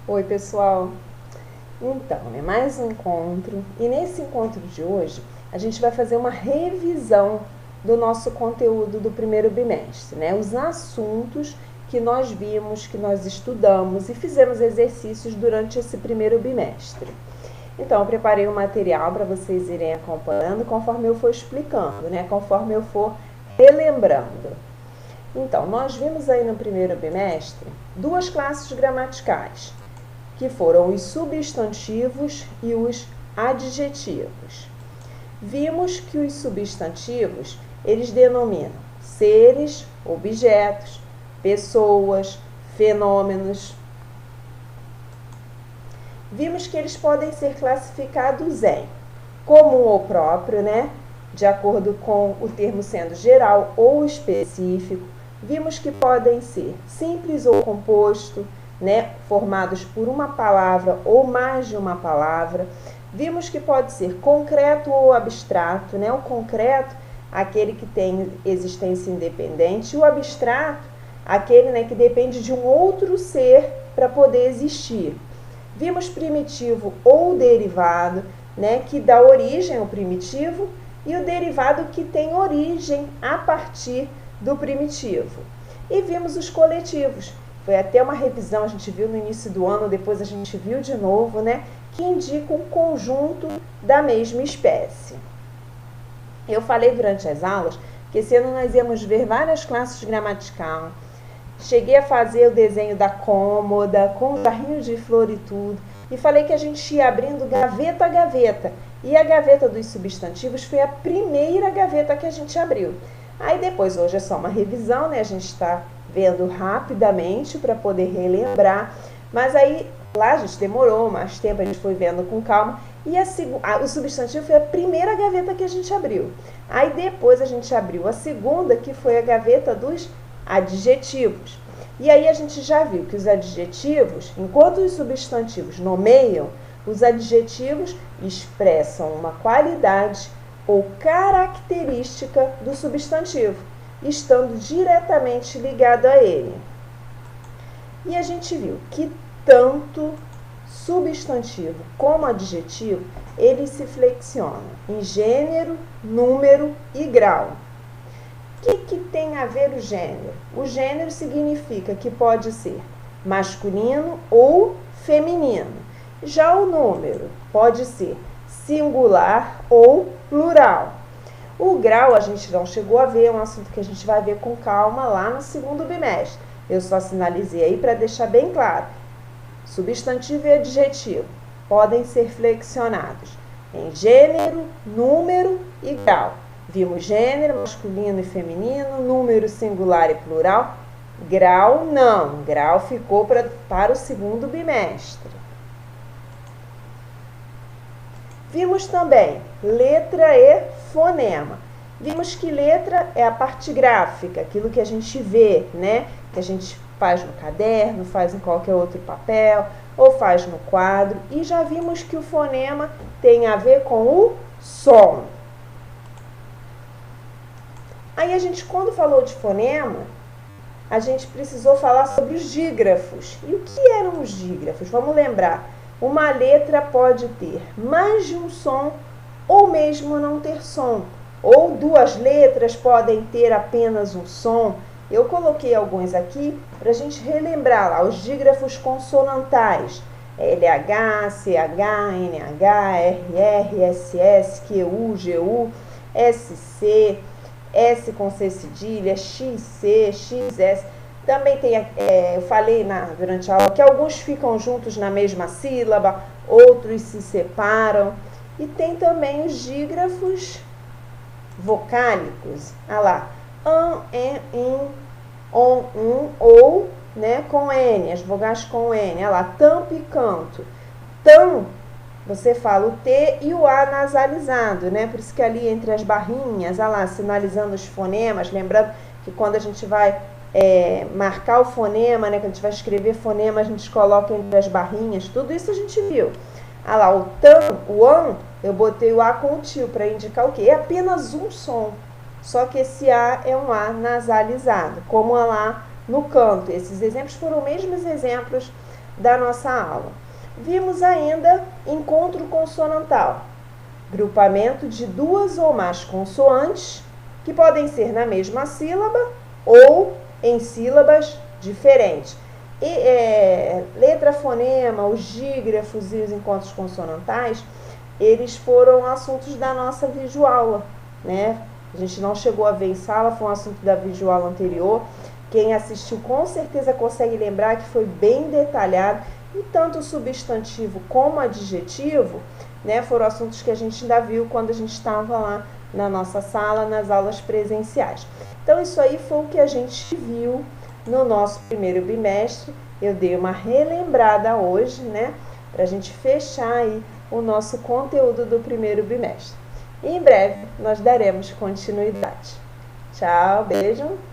Oi, pessoal! Então, mais um encontro. E nesse encontro de hoje, a gente vai fazer uma revisão do nosso conteúdo do primeiro bimestre, Os assuntos que nós vimos, que nós estudamos e fizemos exercícios durante esse primeiro bimestre. Então, eu preparei um material para vocês irem acompanhando conforme eu for explicando, Conforme eu for relembrando. Então, nós vimos aí no primeiro bimestre duas classes gramaticais, que foram os substantivos e os adjetivos. Vimos que os substantivos, eles denominam seres, objetos, pessoas, fenômenos. Vimos que eles podem ser classificados em comum ou próprio, de acordo com o termo sendo geral ou específico. Vimos que podem ser simples ou composto, formados por uma palavra ou mais de uma palavra. Vimos que pode ser concreto ou abstrato, O concreto, aquele que tem existência independente, e o abstrato, aquele que depende de um outro ser para poder existir. Vimos primitivo ou derivado, que dá origem ao primitivo, e o derivado que tem origem a partir do primitivo. E vimos os coletivos. Foi até uma revisão, a gente viu no início do ano, depois a gente viu de novo, que indicam um conjunto da mesma espécie. Eu falei durante as aulas que esse ano nós íamos ver várias classes gramaticais. Cheguei a fazer o desenho da cômoda, com o carrinho de flor e tudo. E falei que a gente ia abrindo gaveta a gaveta. E a gaveta dos substantivos foi a primeira gaveta que a gente abriu. Aí depois, hoje é só uma revisão, A gente está vendo rapidamente para poder relembrar. Mas aí, lá a gente demorou mais tempo, a gente foi vendo com calma. E o substantivo foi a primeira gaveta que a gente abriu. Aí depois a gente abriu a segunda, que foi a gaveta dos adjetivos. E aí a gente já viu que os adjetivos, enquanto os substantivos nomeiam, os adjetivos expressam uma qualidade ou característica do substantivo, estando diretamente ligado a ele. E a gente viu que tanto substantivo como adjetivo, eles se flexionam em gênero, número e grau. O que tem a ver o gênero? O gênero significa que pode ser masculino ou feminino. Já o número pode ser singular ou plural. O grau a gente não chegou a ver, é um assunto que a gente vai ver com calma lá no segundo bimestre. Eu só sinalizei aí para deixar bem claro. Substantivo e adjetivo podem ser flexionados em gênero, número e grau. Vimos gênero, masculino e feminino, número singular e plural. Grau não, grau ficou para o segundo bimestre. Vimos também letra e fonema. Vimos que letra é a parte gráfica, aquilo que a gente vê, Que a gente faz no caderno, faz em qualquer outro papel, ou faz no quadro. E já vimos que o fonema tem a ver com o som. Aí a gente, quando falou de fonema, a gente precisou falar sobre os dígrafos. E o que eram os dígrafos? Vamos lembrar. Uma letra pode ter mais de um som ou mesmo não ter som. Ou duas letras podem ter apenas um som. Eu coloquei alguns aqui para a gente relembrar lá. Os dígrafos consonantais. LH, CH, NH, RR, SS, QU, GU, SC, S com C cedilha, XC, XS. Também tem, eu falei durante a aula, que alguns ficam juntos na mesma sílaba, outros se separam. E tem também os dígrafos vocálicos. Olha lá, in, on, ou, com N, as vogais com N. Olha lá, tampo e canto. Tam, você fala o T e o A nasalizado, Por isso que ali entre as barrinhas, olha lá, sinalizando os fonemas, lembrando que quando a gente vai marcar o fonema, que a gente vai escrever fonema, a gente coloca entre as barrinhas, tudo isso a gente viu. Olha lá, o tam, o an, eu botei o A com o tio para indicar o quê? É apenas um som, só que esse A é um A nasalizado, como lá no canto. Esses exemplos foram os mesmos exemplos da nossa aula. Vimos ainda encontro consonantal, grupamento de duas ou mais consoantes que podem ser na mesma sílaba ou em sílabas diferentes. Letra, fonema, os dígrafos e os encontros consonantais, eles foram assuntos da nossa videoaula, né? A gente não chegou a ver em sala, foi um assunto da videoaula anterior. Quem assistiu com certeza consegue lembrar que foi bem detalhado, e tanto o substantivo como o adjetivo, né, foram assuntos que a gente ainda viu quando a gente estava lá na nossa sala, nas aulas presenciais. Então, isso aí foi o que a gente viu no nosso primeiro bimestre. Eu dei uma relembrada hoje, né, para a gente fechar aí o nosso conteúdo do primeiro bimestre. E em breve nós daremos continuidade. Tchau, beijo!